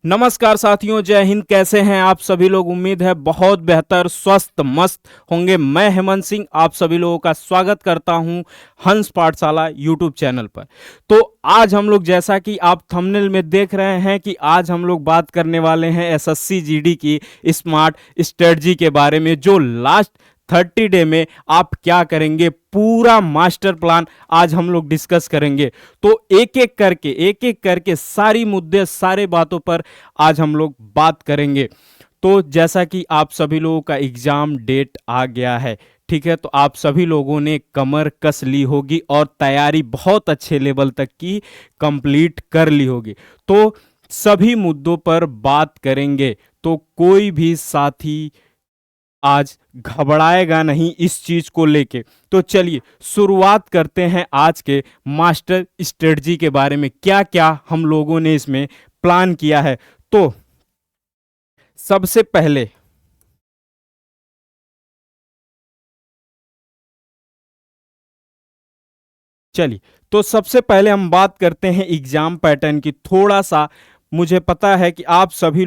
नमस्कार साथियों, जय हिंद। कैसे हैं आप सभी लोग? उम्मीद है बहुत बेहतर, स्वस्थ, मस्त होंगे। मैं हेमंत सिंह आप सभी लोगों का स्वागत करता हूं हंस पाठशाला यूट्यूब चैनल पर। तो आज हम लोग, जैसा कि आप थंबनेल में देख रहे हैं, कि आज हम लोग बात करने वाले हैं एसएससी जीडी की स्मार्ट स्ट्रेटजी के बारे में, जो लास्ट 30 डे में आप क्या करेंगे, पूरा मास्टर प्लान आज हम लोग डिस्कस करेंगे। तो एक एक करके सारी मुद्दे, सारे बातों पर आज हम लोग बात करेंगे। तो जैसा कि आप सभी लोगों का एग्जाम डेट आ गया है, ठीक है, तो आप सभी लोगों ने कमर कस ली होगी और तैयारी बहुत अच्छे लेवल तक की कंप्लीट कर ली होगी। तो सभी मुद्दों पर बात करेंगे, तो कोई भी साथी आज घबराएगा नहीं इस चीज को लेके। तो चलिए शुरुआत करते हैं आज के मास्टर स्ट्रेटजी के बारे में, क्या क्या हम लोगों ने इसमें प्लान किया है। तो सबसे पहले चलिए तो सबसे पहले हम बात करते हैं एग्जाम पैटर्न की। थोड़ा सा मुझे पता है कि आप सभी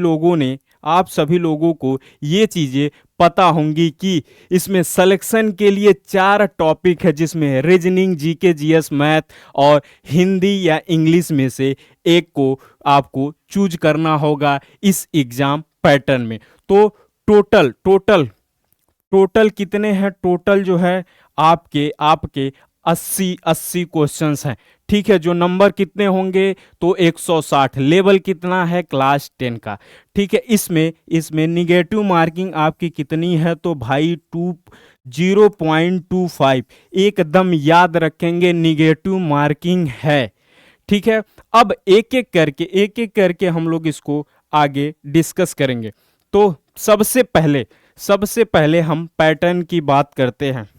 लोगों को ये चीज़ें पता होंगी कि इसमें सिलेक्शन के लिए 4 टॉपिक है, जिसमें रीजनिंग, जीके, जीएस, मैथ और हिंदी या इंग्लिश में से एक को आपको चूज करना होगा इस एग्जाम पैटर्न में। तो टोटल टोटल टोटल कितने हैं? टोटल जो है आपके आपके 80 क्वेश्चंस हैं, ठीक है। जो नंबर कितने होंगे? तो 160। लेवल कितना है? क्लास 10 का, ठीक है। इसमें इसमें निगेटिव मार्किंग आपकी कितनी है? तो भाई 0.25 एकदम याद रखेंगे, निगेटिव मार्किंग है, ठीक है। अब एक एक करके हम लोग इसको आगे डिस्कस करेंगे। तो सबसे पहले हम पैटर्न की बात करते हैं।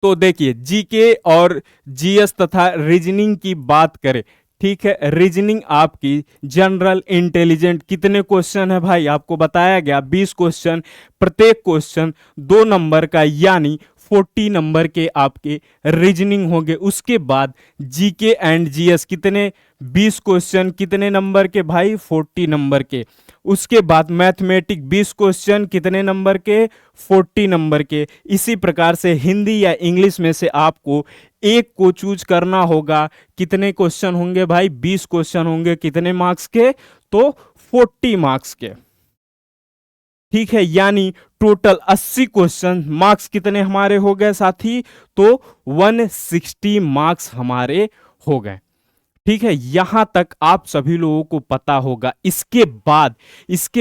तो देखिए, जीके और जीएस तथा रीजनिंग की बात करें, ठीक है। रीजनिंग आपकी जनरल इंटेलिजेंट कितने क्वेश्चन है भाई? आपको बताया गया 20 क्वेश्चन, प्रत्येक क्वेश्चन 2 नंबर का, यानी 40 नंबर के आपके रीजनिंग होंगे। उसके बाद जीके एंड जीएस कितने? 20 क्वेश्चन, कितने नंबर के भाई? 40 नंबर के। उसके बाद मैथमेटिक 20 क्वेश्चन, कितने नंबर के? 40 नंबर के। इसी प्रकार से हिंदी या इंग्लिश में से आपको एक को चूज करना होगा। कितने क्वेश्चन होंगे भाई? 20 क्वेश्चन होंगे, कितने मार्क्स के? तो 40 मार्क्स के, ठीक है। यानी टोटल 80 क्वेश्चन, मार्क्स कितने हमारे हो गए साथी? तो 160 मार्क्स हमारे हो गए, ठीक है। यहां तक आप सभी लोगों को पता होगा। इसके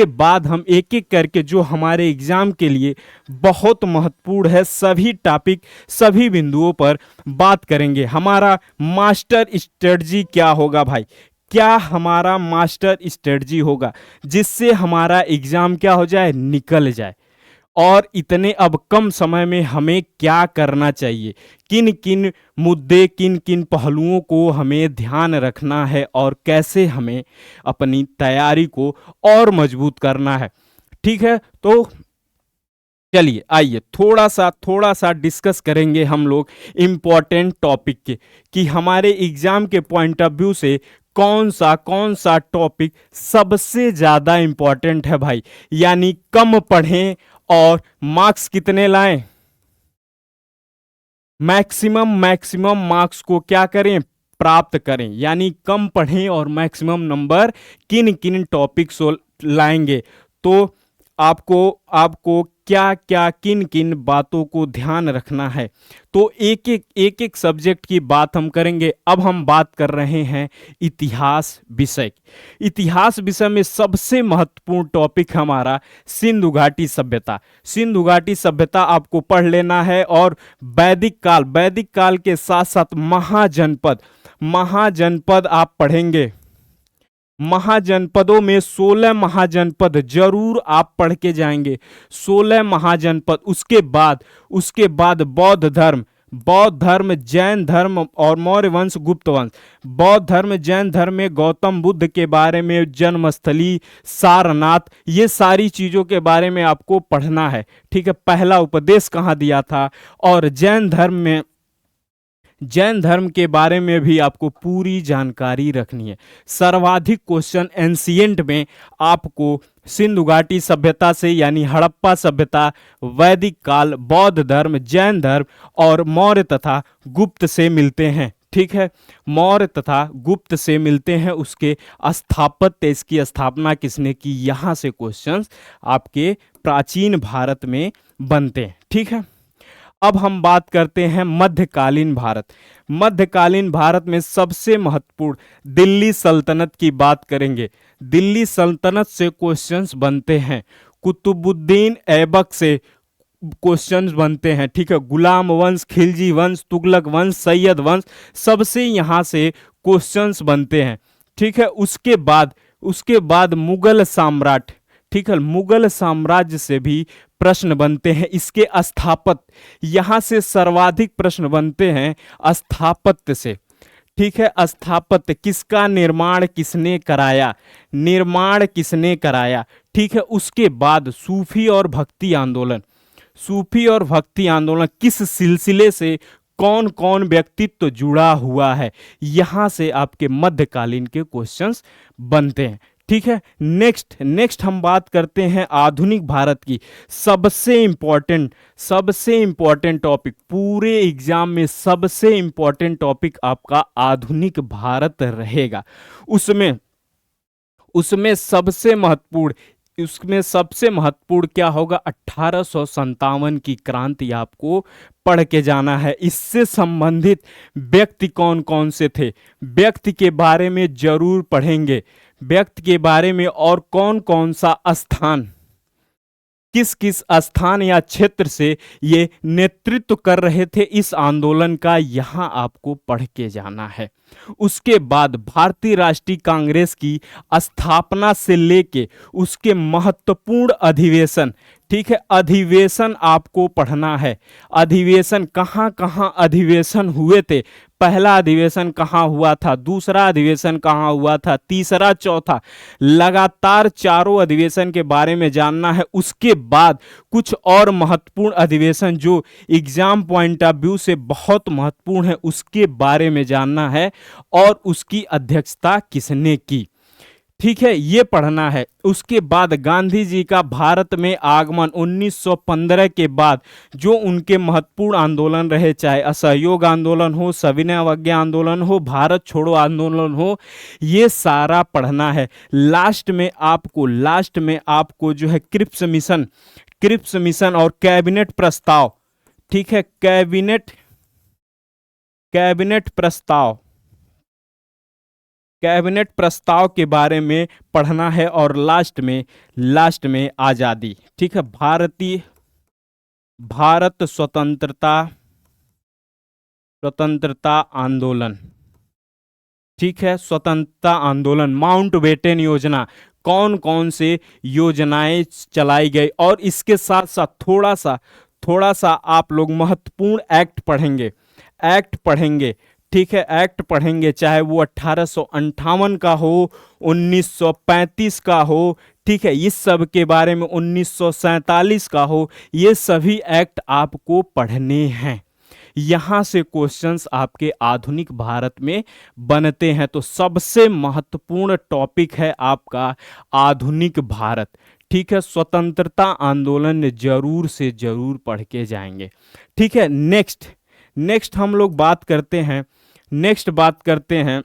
बाद हम एक एक करके, जो हमारे एग्जाम के लिए बहुत महत्वपूर्ण है, सभी टॉपिक, सभी बिंदुओं पर बात करेंगे। हमारा मास्टर स्ट्रेटजी क्या होगा भाई? क्या हमारा मास्टर स्ट्रेटजी होगा जिससे हमारा एग्जाम क्या हो जाए? निकल जाए। और इतने अब कम समय में हमें क्या करना चाहिए, किन किन मुद्दे, किन किन पहलुओं को हमें ध्यान रखना है, और कैसे हमें अपनी तैयारी को और मजबूत करना है, ठीक है। तो चलिए आइए थोड़ा सा डिस्कस करेंगे हम लोग इम्पोर्टेंट टॉपिक के, कि हमारे एग्जाम के पॉइंट ऑफ व्यू से कौन सा टॉपिक सबसे ज़्यादा इम्पोर्टेंट है भाई। यानी कम पढ़ें और मार्क्स कितने लाएं? मैक्सिमम मार्क्स को क्या करें? प्राप्त करें। यानी कम पढ़ें और मैक्सिमम नंबर किन किन टॉपिक्स लाएंगे। तो आपको आपको क्या क्या, किन किन बातों को ध्यान रखना है। तो एक एक सब्जेक्ट की बात हम करेंगे। अब हम बात कर रहे हैं इतिहास विषय की। इतिहास विषय में सबसे महत्वपूर्ण टॉपिक हमारा सिंधु घाटी सभ्यता आपको पढ़ लेना है। और वैदिक काल के साथ साथ महाजनपद आप पढ़ेंगे। महाजनपदों में 16 महाजनपद जरूर आप पढ़ के जाएंगे। 16 महाजनपद। उसके बाद बौद्ध धर्म, जैन धर्म और मौर्य वंश, गुप्त वंश। बौद्ध धर्म, जैन धर्म में गौतम बुद्ध के बारे में, जन्मस्थली, सारनाथ, ये सारी चीजों के बारे में आपको पढ़ना है, ठीक है। पहला उपदेश कहाँ दिया था? और जैन धर्म में जैन धर्म के बारे में भी आपको पूरी जानकारी रखनी है। सर्वाधिक क्वेश्चन एंशिएंट में आपको सिंधु घाटी सभ्यता से यानी हड़प्पा सभ्यता, वैदिक काल, बौद्ध धर्म, जैन धर्म और मौर्य तथा गुप्त से मिलते हैं। ठीक है, मौर्य तथा गुप्त से मिलते हैं। उसके स्थापत्य, इसकी स्थापना किसने की, यहाँ से क्वेश्चंस आपके प्राचीन भारत में बनते हैं। ठीक है, अब हम बात करते हैं मध्यकालीन भारत। मध्यकालीन भारत में सबसे महत्वपूर्ण दिल्ली सल्तनत की बात करेंगे। दिल्ली सल्तनत से क्वेश्चंस बनते हैं, कुतुबुद्दीन ऐबक से क्वेश्चंस बनते हैं। ठीक है, गुलाम वंश, खिलजी वंश, तुगलक वंश, सैयद वंश, सबसे यहाँ से क्वेश्चंस बनते हैं। ठीक है, उसके बाद मुगल सम्राट, ठीक है, मुगल साम्राज्य से भी प्रश्न बनते हैं। इसके स्थापत्य, यहाँ से सर्वाधिक प्रश्न बनते हैं स्थापत्य से। ठीक है, स्थापत्य, किसका निर्माण किसने कराया, निर्माण किसने कराया। ठीक है, उसके बाद सूफी और भक्ति आंदोलन, सूफी और भक्ति आंदोलन किस सिलसिले से कौन कौन व्यक्तित्व जुड़ा हुआ है, यहां से आपके मध्यकालीन के क्वेश्चंस बनते हैं। ठीक है, नेक्स्ट हम बात करते हैं आधुनिक भारत की। सबसे इंपॉर्टेंट टॉपिक, पूरे एग्जाम में सबसे इंपॉर्टेंट टॉपिक आपका आधुनिक भारत रहेगा। उसमें सबसे महत्वपूर्ण क्या होगा, 1857 की क्रांति आपको पढ़ के जाना है। इससे संबंधित व्यक्ति कौन कौन से थे, व्यक्ति के बारे में जरूर पढ़ेंगे, व्यक्ति के बारे में, और कौन कौन सा स्थान, किस किस स्थान या क्षेत्र से ये नेतृत्व कर रहे थे इस आंदोलन का, यहां आपको पढ़ के जाना है। उसके बाद भारतीय राष्ट्रीय कांग्रेस की स्थापना से लेके उसके महत्वपूर्ण अधिवेशन, ठीक है, अधिवेशन आपको पढ़ना है। अधिवेशन कहाँ कहाँ अधिवेशन हुए थे, पहला अधिवेशन कहाँ हुआ था, दूसरा अधिवेशन कहाँ हुआ था, तीसरा, चौथा, लगातार चारों अधिवेशन के बारे में जानना है। उसके बाद कुछ और महत्वपूर्ण अधिवेशन जो एग्जाम पॉइंट ऑफ व्यू से बहुत महत्वपूर्ण है, उसके बारे में जानना है और उसकी अध्यक्षता किसने की। ठीक है, ये पढ़ना है। उसके बाद गांधी जी का भारत में आगमन 1915 के बाद जो उनके महत्वपूर्ण आंदोलन रहे, चाहे असहयोग आंदोलन हो, सविनय अवज्ञा आंदोलन हो, भारत छोड़ो आंदोलन हो, ये सारा पढ़ना है। लास्ट में आपको जो है क्रिप्स मिशन और कैबिनेट प्रस्ताव, ठीक है, कैबिनेट प्रस्ताव के बारे में पढ़ना है। और लास्ट में आजादी, ठीक है, भारत स्वतंत्रता आंदोलन, ठीक है, स्वतंत्रता आंदोलन, माउंटबेटन योजना, कौन कौन से योजनाएं चलाई गई, और इसके साथ साथ थोड़ा सा आप लोग महत्वपूर्ण एक्ट पढ़ेंगे। ठीक है, एक्ट पढ़ेंगे, चाहे वो 1858 का हो, 1935 का हो, ठीक है, इस सब के बारे में 1947 का हो, ये सभी एक्ट आपको पढ़ने हैं। यहां से क्वेश्चंस आपके आधुनिक भारत में बनते हैं। तो सबसे महत्वपूर्ण टॉपिक है आपका आधुनिक भारत। ठीक है, स्वतंत्रता आंदोलन जरूर से जरूर पढ़ के जाएंगे। ठीक है, नेक्स्ट हम लोग बात करते हैं,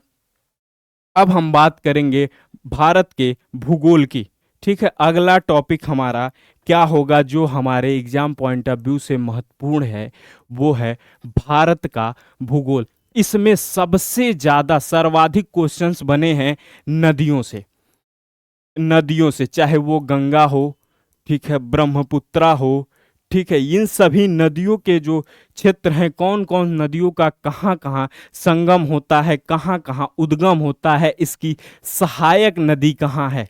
अब हम बात करेंगे भारत के भूगोल की। ठीक है, अगला टॉपिक हमारा क्या होगा जो हमारे एग्जाम पॉइंट ऑफ व्यू से महत्वपूर्ण है, वो है भारत का भूगोल। इसमें सबसे ज्यादा सर्वाधिक क्वेश्चंस बने हैं नदियों से, चाहे वो गंगा हो, ठीक है, ब्रह्मपुत्रा हो, ठीक है, इन सभी नदियों के जो क्षेत्र हैं, कौन कौन नदियों का कहाँ कहाँ संगम होता है, कहाँ कहाँ उद्गम होता है, इसकी सहायक नदी कहाँ है,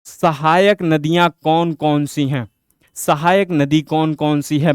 सहायक नदियां कौन कौन सी हैं, सहायक नदी कौन कौन सी है,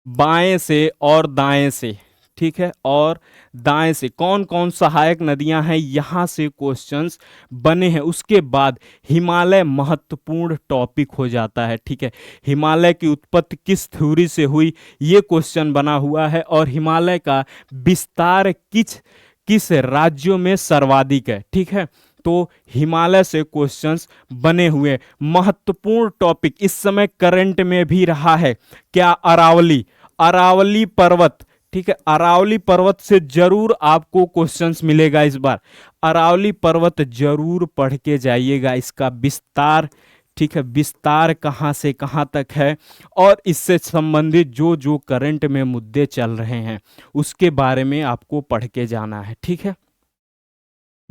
बाएं से और दाएं से। ठीक है, और दाएं से कौन कौन सहायक नदियां हैं, यहां से क्वेश्चंस बने हैं। उसके बाद हिमालय महत्वपूर्ण टॉपिक हो जाता है, ठीक है। हिमालय की उत्पत्ति किस थ्योरी से हुई, ये क्वेश्चन बना हुआ है। और हिमालय का विस्तार किस किस राज्यों में सर्वाधिक है, ठीक है। तो हिमालय से क्वेश्चंस बने हुए। महत्वपूर्ण टॉपिक इस समय करंट में भी रहा है क्या, अरावली, अरावली पर्वत, ठीक है। अरावली पर्वत से जरूर आपको क्वेश्चंस मिलेगा इस बार। अरावली पर्वत जरूर पढ़ के जाइएगा, इसका विस्तार, ठीक है, विस्तार कहां से कहां तक है, और इससे संबंधित जो जो करंट में मुद्दे चल रहे हैं उसके बारे में आपको पढ़ के जाना है, ठीक है।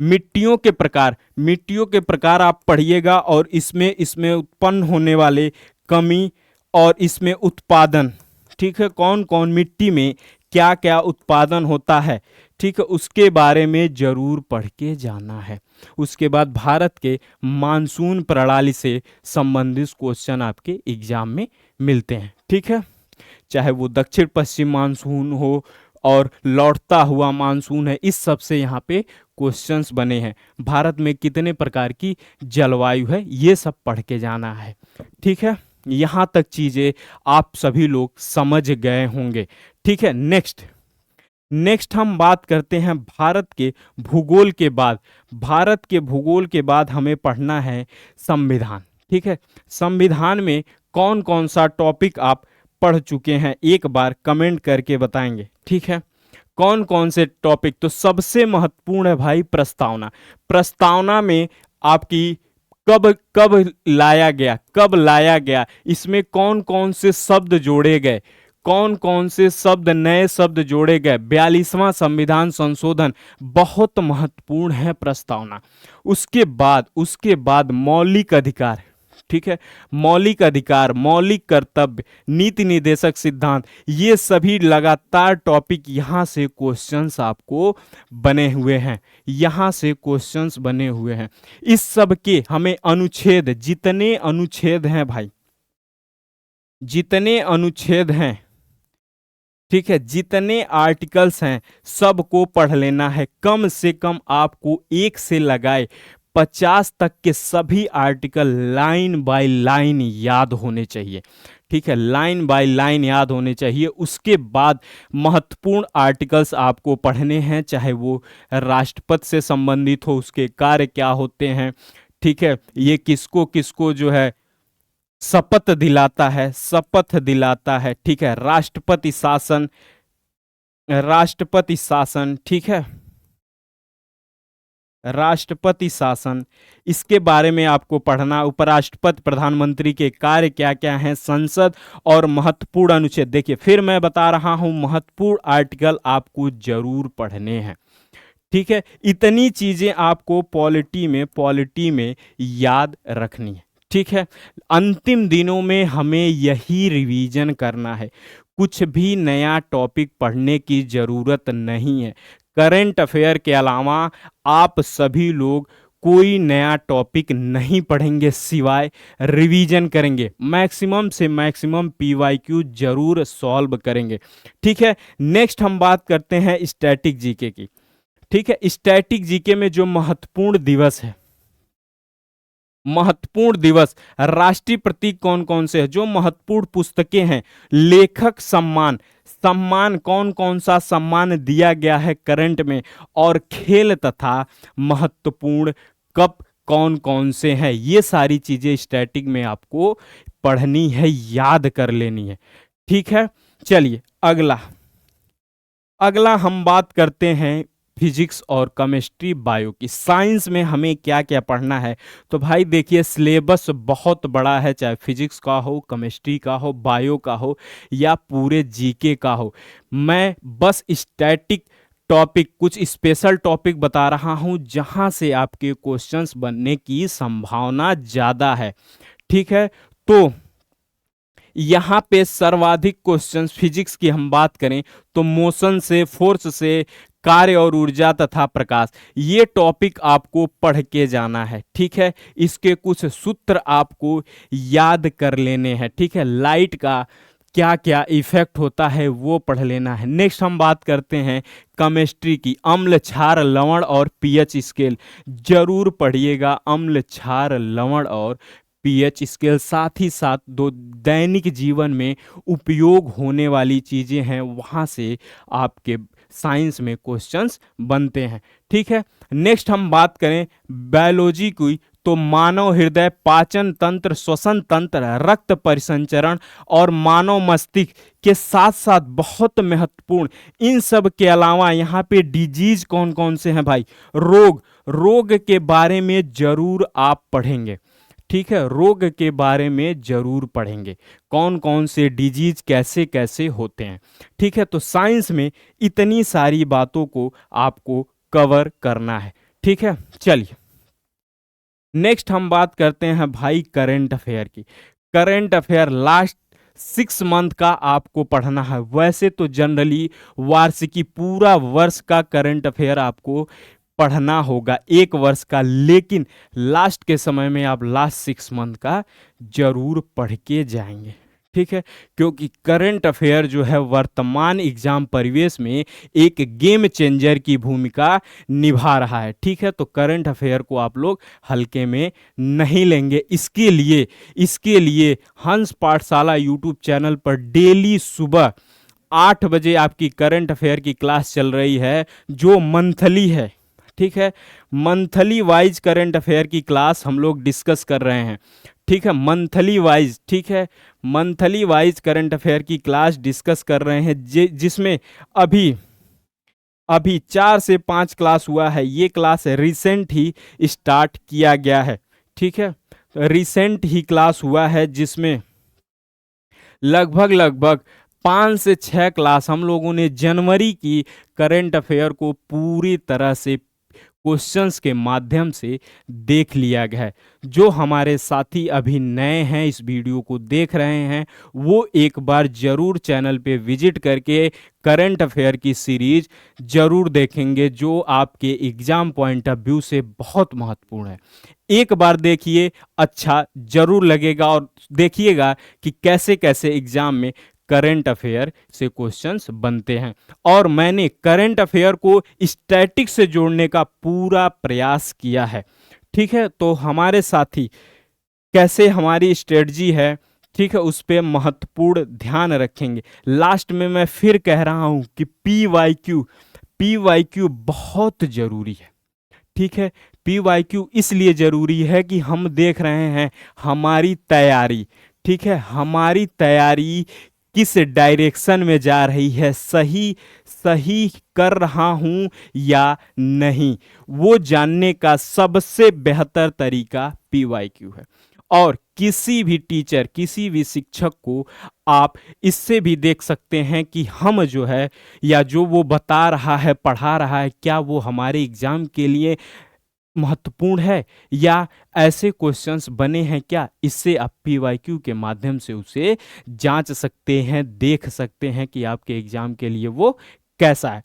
मिट्टियों के प्रकार, मिट्टियों के प्रकार आप पढ़िएगा, और इसमें इसमें उत्पन्न होने वाले कमी और इसमें उत्पादन, ठीक है, कौन कौन मिट्टी में क्या क्या उत्पादन होता है, ठीक है, उसके बारे में जरूर पढ़ के जाना है। उसके बाद भारत के मानसून प्रणाली से संबंधित क्वेश्चन आपके एग्जाम में मिलते हैं, ठीक है। चाहे वो दक्षिण पश्चिम मानसून हो और लौटता हुआ मानसून है, इस सब से यहाँ पे क्वेश्चंस बने हैं। भारत में कितने प्रकार की जलवायु है, ये सब पढ़ के जाना है, ठीक है। यहाँ तक चीजें आप सभी लोग समझ गए होंगे, ठीक है। नेक्स्ट हम बात करते हैं भारत के भूगोल के बाद। भारत के भूगोल के बाद हमें पढ़ना है संविधान, ठीक है। संविधान में कौन कौन सा टॉपिक आप पढ़ चुके हैं, एक बार कमेंट करके बताएंगे, ठीक है। कौन कौन से टॉपिक, तो सबसे महत्वपूर्ण है भाई प्रस्तावना। प्रस्तावना में आपकी कब कब लाया गया, कब लाया गया, इसमें कौन कौन से शब्द जोड़े गए, कौन कौन से शब्द, नए शब्द जोड़े गए। 42वां संविधान संशोधन बहुत महत्वपूर्ण है प्रस्तावना। उसके बाद मौलिक अधिकार, ठीक है, मौलिक अधिकार, मौलिक कर्तव्य, नीति निर्देशक सिद्धांत, ये सभी लगातार टॉपिक यहाँ से क्वेश्चंस आपको बने हुए हैं, यहाँ से क्वेश्चंस बने हुए हैं। इस सब के हमें अनुच्छेद, जितने अनुच्छेद हैं भाई, जितने अनुच्छेद हैं, ठीक है, जितने आर्टिकल्स हैं सबको पढ़ लेना है। कम से कम आपको 1 से लगाए 50 तक के सभी आर्टिकल लाइन बाय लाइन याद होने चाहिए, ठीक है, लाइन बाय लाइन याद होने चाहिए। उसके बाद महत्वपूर्ण आर्टिकल्स आपको पढ़ने हैं, चाहे वो राष्ट्रपति से संबंधित हो, उसके कार्य क्या होते हैं, ठीक है, ये किसको किसको जो है शपथ दिलाता है, शपथ दिलाता है, ठीक है, राष्ट्रपति शासन, राष्ट्रपति शासन, ठीक है, राष्ट्रपति शासन, इसके बारे में आपको पढ़ना। उपराष्ट्रपति, प्रधानमंत्री के कार्य क्या क्या हैं, संसद और महत्वपूर्ण अनुच्छेद। देखिए फिर मैं बता रहा हूं, महत्वपूर्ण आर्टिकल आपको जरूर पढ़ने हैं, ठीक है। इतनी चीजें आपको पॉलिटी में याद रखनी है, ठीक है। अंतिम दिनों में हमें यही रिवीजन करना है, कुछ भी नया टॉपिक पढ़ने की जरूरत नहीं है। करंट अफेयर के अलावा आप सभी लोग कोई नया टॉपिक नहीं पढ़ेंगे, सिवाय रिवीजन करेंगे। मैक्सिमम से मैक्सिमम पीवाईक्यू जरूर सॉल्व करेंगे, ठीक है। नेक्स्ट हम बात करते हैं स्टैटिक जीके की, ठीक है। स्टैटिक जीके में जो महत्वपूर्ण दिवस है, महत्वपूर्ण दिवस, राष्ट्रीय प्रतीक कौन कौन से हैं, जो महत्वपूर्ण पुस्तकें हैं, लेखक सम्मान, सम्मान कौन कौन सा सम्मान दिया गया है करंट में, और खेल तथा महत्वपूर्ण कप कौन कौन से हैं, ये सारी चीजें स्टैटिक में आपको पढ़नी है, याद कर लेनी है, ठीक है। चलिए अगला हम बात करते हैं फिजिक्स और केमिस्ट्री बायो की। साइंस में हमें क्या क्या पढ़ना है, तो भाई देखिए सिलेबस बहुत बड़ा है, चाहे फिजिक्स का हो, केमिस्ट्री का हो, बायो का हो, या पूरे जीके का हो। मैं बस स्टैटिक टॉपिक, कुछ स्पेशल टॉपिक बता रहा हूं जहां से आपके क्वेश्चंस बनने की संभावना ज़्यादा है, ठीक है। तो यहाँ पे सर्वाधिक क्वेश्चंस फिजिक्स की हम बात करें तो मोशन से, फोर्स से, कार्य और ऊर्जा तथा प्रकाश, ये टॉपिक आपको पढ़ के जाना है, ठीक है। इसके कुछ सूत्र आपको याद कर लेने हैं, ठीक है। लाइट का क्या क्या इफेक्ट होता है वो पढ़ लेना है। नेक्स्ट हम बात करते हैं केमिस्ट्री की, अम्ल क्षार लवण और पीएच स्केल जरूर पढ़िएगा। अम्ल क्षार लवण और पीएच स्केल, साथ ही साथ दो दैनिक जीवन में उपयोग होने वाली चीज़ें हैं, वहाँ से आपके साइंस में क्वेश्चंस बनते हैं। ठीक है, नेक्स्ट हम बात करें बायोलॉजी की, तो मानव हृदय, पाचन तंत्र, श्वसन तंत्र, रक्त परिसंचरण और मानव मस्तिष्क के साथ साथ बहुत महत्वपूर्ण, इन सब के अलावा यहाँ पे डिजीज कौन कौन से हैं भाई, रोग के बारे में जरूर आप पढ़ेंगे। ठीक है, रोग के बारे में जरूर पढ़ेंगे, कौन कौन से डिजीज कैसे कैसे होते हैं। ठीक है, तो साइंस में इतनी सारी बातों को आपको कवर करना है। ठीक है, चलिए नेक्स्ट हम बात करते हैं भाई करंट अफेयर की। करंट अफेयर लास्ट 6 मंथ का आपको पढ़ना है। वैसे तो जनरली वार्षिकी पूरा वर्ष का करंट अफेयर आपको पढ़ना होगा, 1 वर्ष का, लेकिन लास्ट के समय में आप लास्ट 6 मंथ का जरूर पढ़ के जाएंगे। ठीक है, क्योंकि करंट अफेयर जो है वर्तमान एग्जाम परिवेश में एक गेम चेंजर की भूमिका निभा रहा है। ठीक है, तो करंट अफेयर को आप लोग हल्के में नहीं लेंगे। इसके लिए हंस पाठशाला यूट्यूब चैनल पर डेली सुबह 8 बजे आपकी करंट अफेयर की क्लास चल रही है, जो मंथली है। ठीक है, मंथली वाइज करंट अफेयर की क्लास हम लोग डिस्कस कर रहे हैं। ठीक है, मंथली वाइज, ठीक है, मंथली वाइज करंट अफेयर की क्लास डिस्कस कर रहे हैं, जिसमें अभी 4 से 5 क्लास हुआ है। ये क्लास रिसेंट ही स्टार्ट किया गया है। ठीक है, रिसेंट ही क्लास हुआ है, जिसमें लगभग 5 से 6 क्लास हम लोगों ने जनवरी की करंट अफेयर को पूरी तरह से क्वेश्चंस के माध्यम से देख लिया गया है। जो हमारे साथी अभी नए हैं, इस वीडियो को देख रहे हैं, वो एक बार जरूर चैनल पे विजिट करके करंट अफेयर की सीरीज जरूर देखेंगे, जो आपके एग्जाम पॉइंट ऑफ व्यू से बहुत महत्वपूर्ण है। एक बार देखिए, अच्छा जरूर लगेगा, और देखिएगा कि कैसे कैसे एग्जाम में करंट अफेयर से क्वेश्चंस बनते हैं। और मैंने करंट अफेयर को स्टैटिक्स से जोड़ने का पूरा प्रयास किया है। ठीक है, तो हमारे साथी कैसे हमारी स्ट्रेटजी है, ठीक है, उस पर महत्वपूर्ण ध्यान रखेंगे। लास्ट में मैं फिर कह रहा हूं कि पीवाईक्यू बहुत जरूरी है। ठीक है, पीवाईक्यू इसलिए जरूरी है कि हम देख रहे हैं हमारी तैयारी, ठीक है, हमारी तैयारी किस डायरेक्शन में जा रही है, सही कर रहा हूं या नहीं, वो जानने का सबसे बेहतर तरीका पीवाईक्यू है। और किसी भी टीचर, किसी भी शिक्षक को आप इससे भी देख सकते हैं कि हम जो है, या जो वो बता रहा है, पढ़ा रहा है, क्या वो हमारे एग्जाम के लिए महत्वपूर्ण है, या ऐसे क्वेश्चंस बने हैं क्या। इससे आप पीवाईक्यू के माध्यम से उसे जांच सकते हैं, देख सकते हैं कि आपके एग्जाम के लिए वो कैसा है।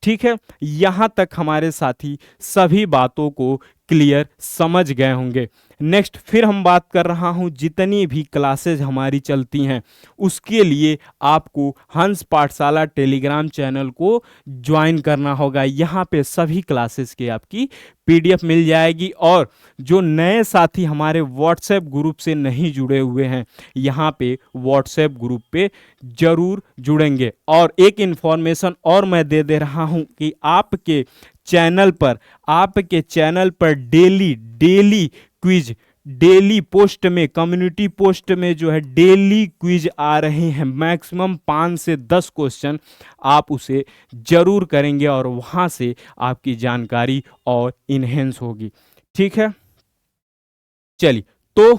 ठीक है, यहां तक हमारे साथी सभी बातों को क्लियर समझ गए होंगे। नेक्स्ट फिर हम बात कर रहा हूं, जितनी भी क्लासेज हमारी चलती हैं उसके लिए आपको हंस पाठशाला टेलीग्राम चैनल को ज्वाइन करना होगा। यहाँ पे सभी क्लासेस की आपकी पीडीएफ मिल जाएगी। और जो नए साथी हमारे व्हाट्सएप ग्रुप से नहीं जुड़े हुए हैं, यहाँ पे व्हाट्सएप ग्रुप पे जरूर जुड़ेंगे। और एक इन्फॉर्मेशन और मैं दे रहा हूँ कि आपके चैनल पर डेली क्विज, डेली पोस्ट में, कम्युनिटी पोस्ट में जो है डेली क्विज आ रहे हैं, मैक्सिमम 5 से 10 क्वेश्चन आप उसे जरूर करेंगे, और वहां से आपकी जानकारी और इनहेंस होगी। ठीक है, चलिए, तो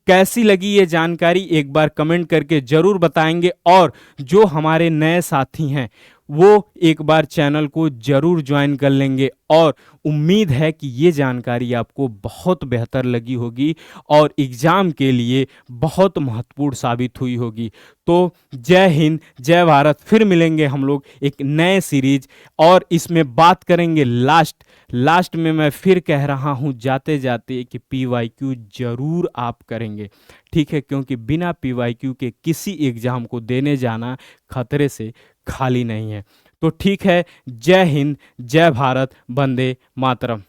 कैसी लगी ये जानकारी एक बार कमेंट करके जरूर बताएंगे। और जो हमारे नए साथी हैं वो एक बार चैनल को जरूर ज्वाइन कर लेंगे, और उम्मीद है कि ये जानकारी आपको बहुत बेहतर लगी होगी और एग्जाम के लिए बहुत महत्वपूर्ण साबित हुई होगी। तो जय हिंद, जय भारत। फिर मिलेंगे हम लोग एक नए सीरीज, और इसमें बात करेंगे लास्ट में मैं फिर कह रहा हूं जाते जाते कि पीवाईक्यू जरूर आप करेंगे। ठीक है, क्योंकि बिना पीवाईक्यू के किसी एग्जाम को देने जाना खतरे से खाली नहीं है। तो ठीक है, जय हिंद, जय भारत, वंदे मातरम।